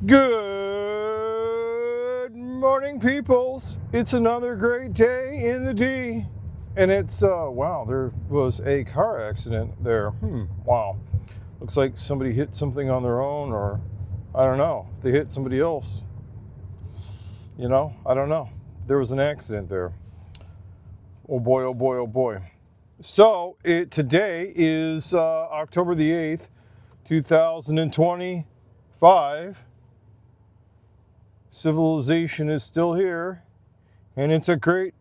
Good morning, peoples. It's another great day in the D. And it's, wow, there was a car accident there. Wow. Looks like somebody hit something on their own, or I don't know. If they hit somebody else, I don't know. There was an accident there. Oh boy, oh boy, oh boy. So, today is October the 8th, 2025. Civilization is still here, and it's a great,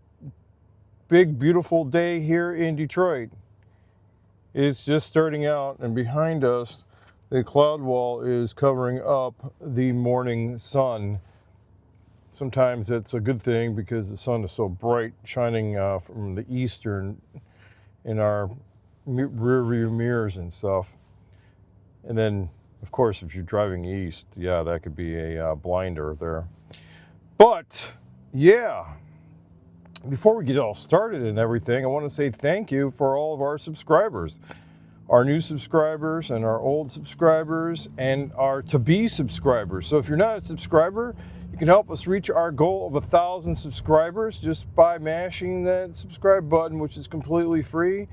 big, beautiful day here in Detroit. It's just starting out, and behind us, the cloud wall is covering up the morning sun. Sometimes it's a good thing because the sun is so bright, shining from the eastern in our rear view mirrors and stuff. And then, of course, if you're driving east, yeah, that could be a blinder there. But, yeah, before we get all started and everything, I want to say thank you for all of our subscribers, our new subscribers and our old subscribers and our to-be subscribers. So if you're not a subscriber, you can help us reach our goal of 1,000 subscribers just by mashing that subscribe button, which is completely free.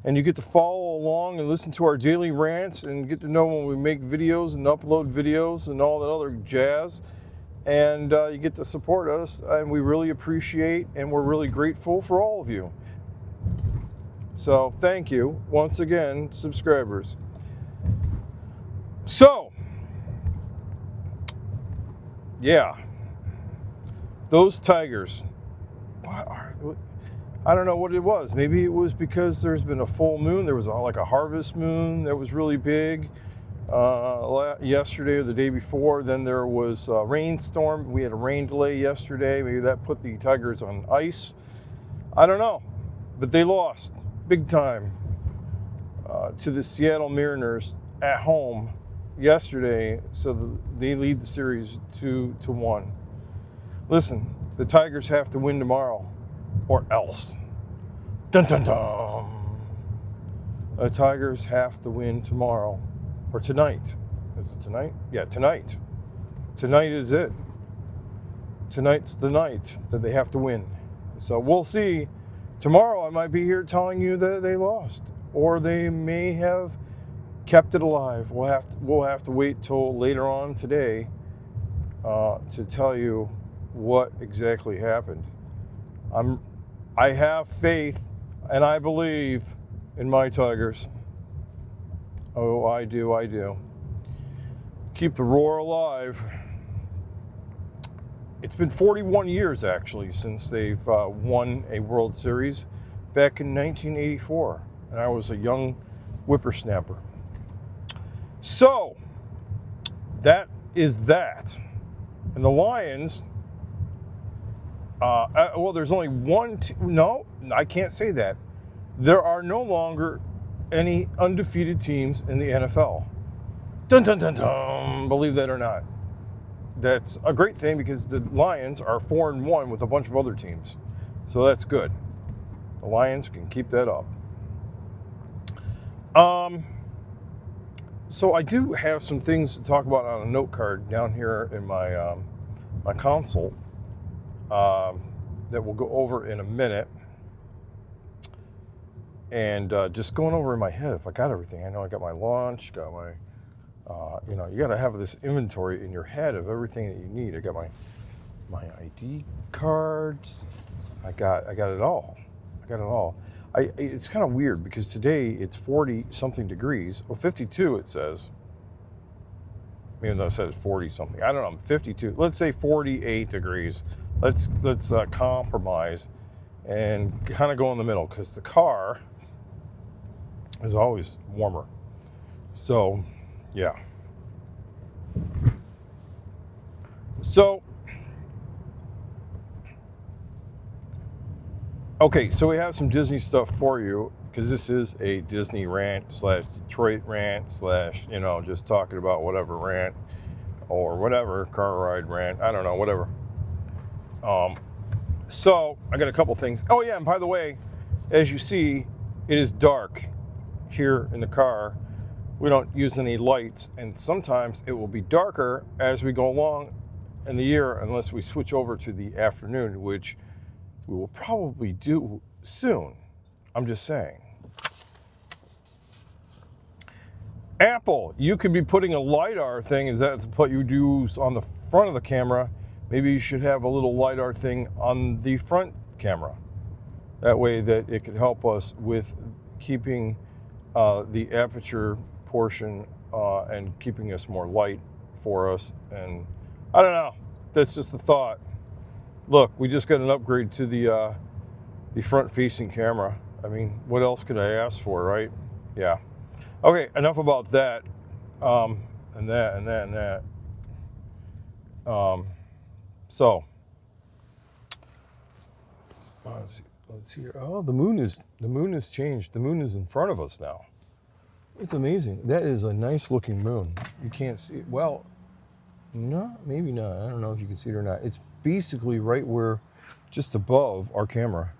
And you get to follow along and listen to our daily rants and get to know when we make videos and upload videos and all that other jazz. And you get to support us, and we really appreciate and we're really grateful for all of you. So thank you once again, subscribers. So, yeah, those tigers. I don't know what it was. Maybe it was because there's been a full moon. There was like a harvest moon that was really big yesterday or the day before. Then there was a rainstorm. We had a rain delay yesterday. Maybe that put the tigers on ice. I don't know. But they lost big time to the Seattle Mariners at home yesterday. So they lead the series 2-1. Listen, the Tigers have to win tomorrow, or else. Dun dun dun. The Tigers have to win tomorrow, or tonight. Is it tonight? Yeah, tonight. Tonight is it. Tonight's the night that they have to win. So we'll see. Tomorrow I might be here telling you that they lost, or they may have kept it alive. We'll have to wait till later on today to tell you what exactly happened. I have faith and I believe in my Tigers. Oh, I do. Keep the roar alive. It's been 41 years, actually, since they've won a World Series back in 1984. And I was a young whippersnapper. So, that is that. And the Lions... there's only one... No, I can't say that. There are no longer any undefeated teams in the NFL. Dun, dun, dun, dun. Believe that or not. That's a great thing because the Lions are 4-1 with a bunch of other teams. So that's good. The Lions can keep that up. So I do have some things to talk about on a note card down here in my my console that we'll go over in a minute. And just going over in my head if I got everything. I know I got my lunch, got my, you got to have this inventory in your head of everything that you need. I got my ID cards. I got it all. It's kind of weird because today it's 40 something degrees. 52 it says. Even though it says 40 something. I don't know, 52. Let's say 48 degrees. Let's compromise and kind of go in the middle because the car is always warmer. So, yeah. So, okay, so we have some Disney stuff for you because this is a Disney rant / Detroit rant / just talking about whatever rant or whatever, car ride rant, I don't know, whatever. So I got a couple things. Oh yeah, and by the way, as you see, it is dark here in the car we don't use any lights, and sometimes it will be darker as we go along in the year unless we switch over to the afternoon, which we will probably do soon. I'm just saying. Apple, you could be putting a LiDAR thing, is that what you do on the front of the camera? Maybe you should have a little LiDAR thing on the front camera. That way that it could help us with keeping the aperture portion and keeping us more light for us. And I don't know, that's just a thought. Look, we just got an upgrade to the front-facing camera. I mean, what else could I ask for, right? Yeah. Okay, enough about that, and that. So, let's see here. Oh, the moon has changed. The moon is in front of us now. It's amazing. That is a nice looking moon. You can't see it. Well, no, maybe not. I don't know if you can see it or not. It's basically right where, just above our camera.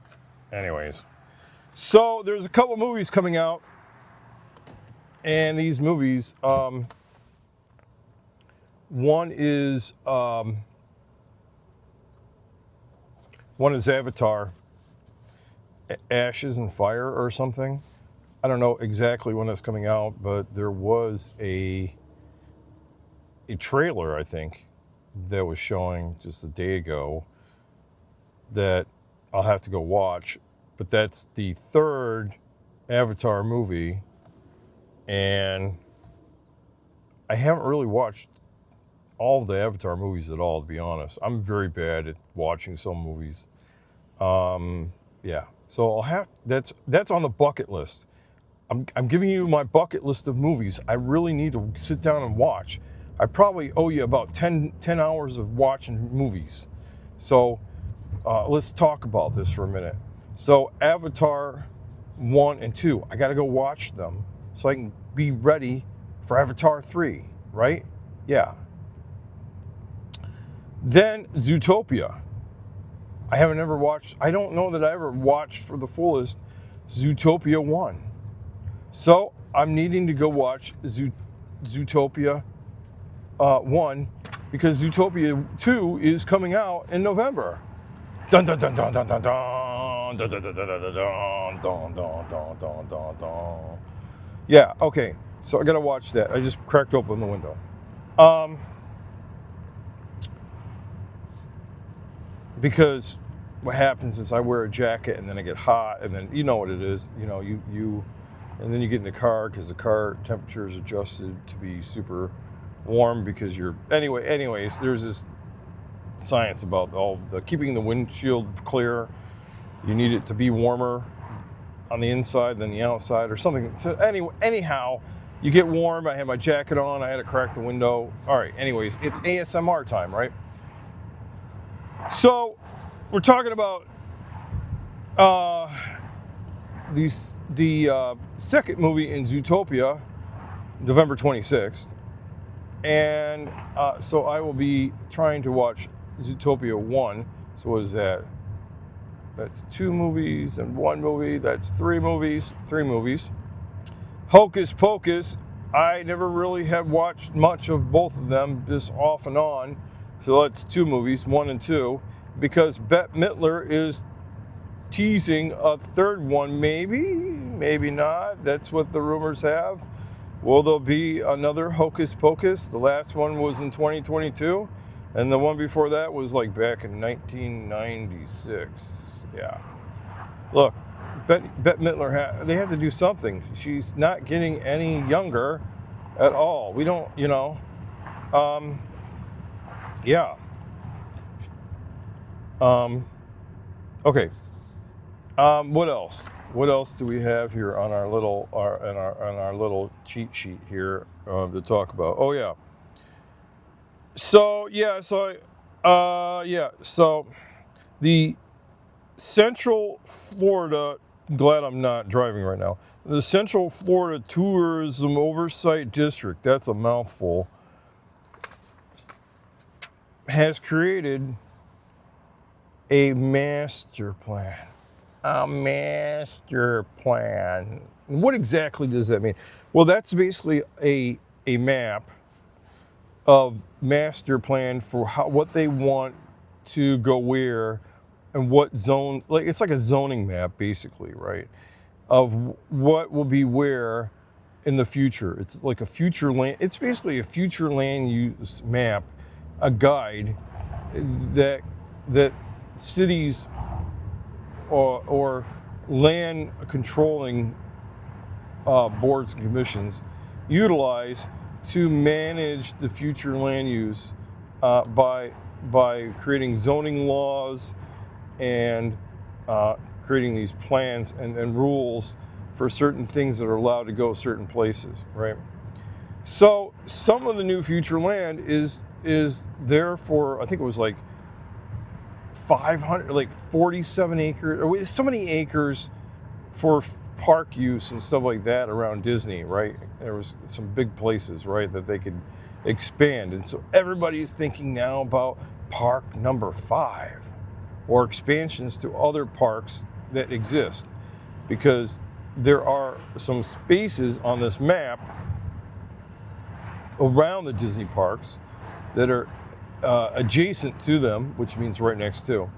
Anyways, so there's a couple movies coming out. And these movies, one is Avatar, Ashes and Fire or something. I don't know exactly when that's coming out, but there was a trailer, I think, that was showing just a day ago that I'll have to go watch. But that's the third Avatar movie. And I haven't really watched all of the Avatar movies at all, to be honest. I'm very bad at watching some movies. Yeah, so that's on the bucket list. I'm giving you my bucket list of movies I really need to sit down and watch. I probably owe you about 10 hours of watching movies. So let's talk about this for a minute. So Avatar 1 and 2, I got to go watch them so I can be ready for Avatar 3, right? Yeah. Then Zootopia. I don't know that I ever watched for the fullest Zootopia 1. So I'm needing to go watch Zootopia 1 because Zootopia 2 is coming out in November. Dun dun dun dun dun dun dun dun dun dun dun dun dun dun dun dun dun. Yeah, okay. So I gotta watch that. I just cracked open the window. Because what happens is I wear a jacket and then I get hot and then you know what it is. You know, and then you get in the car because the car temperature is adjusted to be super warm because anyways, there's this science about all the keeping the windshield clear. You need it to be warmer on the inside than the outside or something. Anyhow, you get warm. I had my jacket on. I had to crack the window. All right. Anyways, it's ASMR time, right? So we're talking about the second movie in Zootopia, November 26th. And so I will be trying to watch Zootopia 1. So what is that? That's 2 movies and 1 movie. That's 3 movies. 3 movies. Hocus Pocus. I never really have watched much of both of them, just off and on. So that's 2 movies, 1 and 2. Because Bette Midler is teasing a third one, maybe not. That's what the rumors have. Will there be another Hocus Pocus? The last one was in 2022, and the one before that was like back in 1996. Yeah. Look, Bette Midler, they have to do something. She's not getting any younger at all. We don't, yeah. Okay. What else? What else do we have here on our little cheat sheet here to talk about? Oh yeah. So the Central Florida. Glad I'm not driving right now. The Central Florida Tourism Oversight District. That's a mouthful. Has created a master plan. A master plan. What exactly does that mean? Well, that's basically a map of master plan for what they want to go where and what zone. Like, it's like a zoning map, basically, right? Of what will be where in the future. It's like a future land. It's basically a future land use map, a guide that cities or land controlling boards and commissions utilize to manage the future land use by creating zoning laws and creating these plans and rules for certain things that are allowed to go certain places, right? So some of the new future land is there for, I think it was like 500, like 47 acres, or so many acres for park use and stuff like that around Disney, right? There was some big places, right, that they could expand. And so everybody's thinking now about park number 5 or expansions to other parks that exist, because there are some spaces on this map around the Disney parks that are adjacent to them, which means right next to,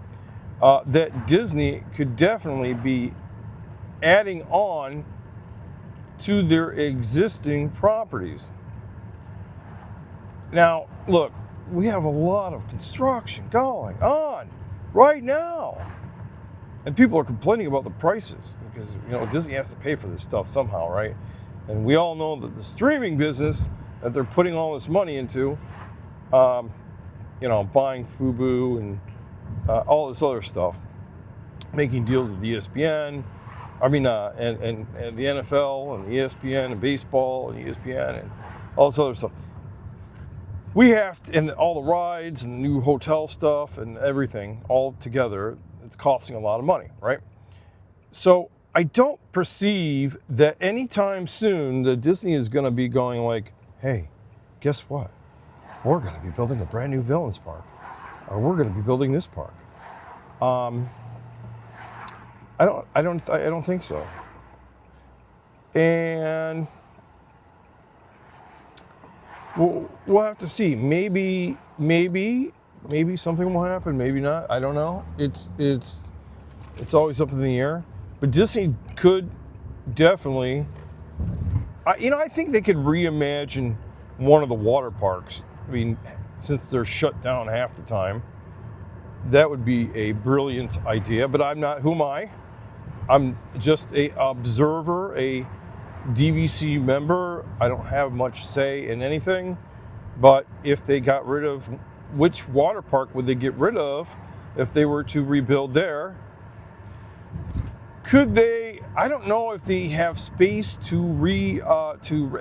that Disney could definitely be adding on to their existing properties. Now, look, we have a lot of construction going on right now, and people are complaining about the prices because, you know, Disney has to pay for this stuff somehow, right? And we all know that the streaming business that they're putting all this money into, you know, buying Fubu and all this other stuff, making deals with ESPN, and the NFL and ESPN and baseball and ESPN and all this other stuff. We have to, and all the rides and new hotel stuff and everything all together, it's costing a lot of money, right? So I don't perceive that anytime soon that Disney is going to be going like, hey, guess what? We're going to be building a brand new Villains Park, or we're going to be building this park. I don't think so. And we'll have to see. Maybe something will happen. Maybe not. I don't know. It's always up in the air. But Disney could definitely. I think they could reimagine one of the water parks. I mean, since they're shut down half the time, that would be a brilliant idea. But I'm not. Who am I? I'm just a observer, a DVC member. I don't have much say in anything. But if they got rid of, which water park would they get rid of if they were to rebuild there? Could they? I don't know if they have space to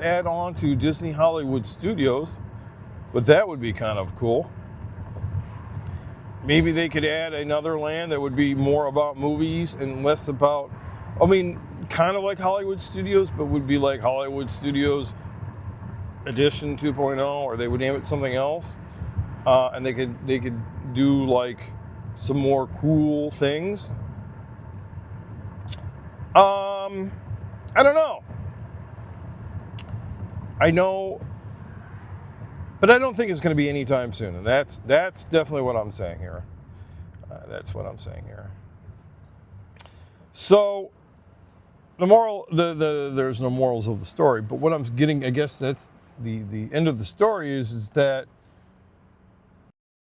add on to Disney Hollywood Studios, but that would be kind of cool. Maybe they could add another land that would be more about movies and less about, kind of like Hollywood Studios, but would be like Hollywood Studios Edition 2.0, or they would name it something else, and they could do like some more cool things. I don't know. I know, but I don't think it's going to be anytime soon, and that's definitely what I'm saying here. That's what I'm saying here. So, the moral, there's no morals of the story, but what I'm getting, I guess that's the end of the story is that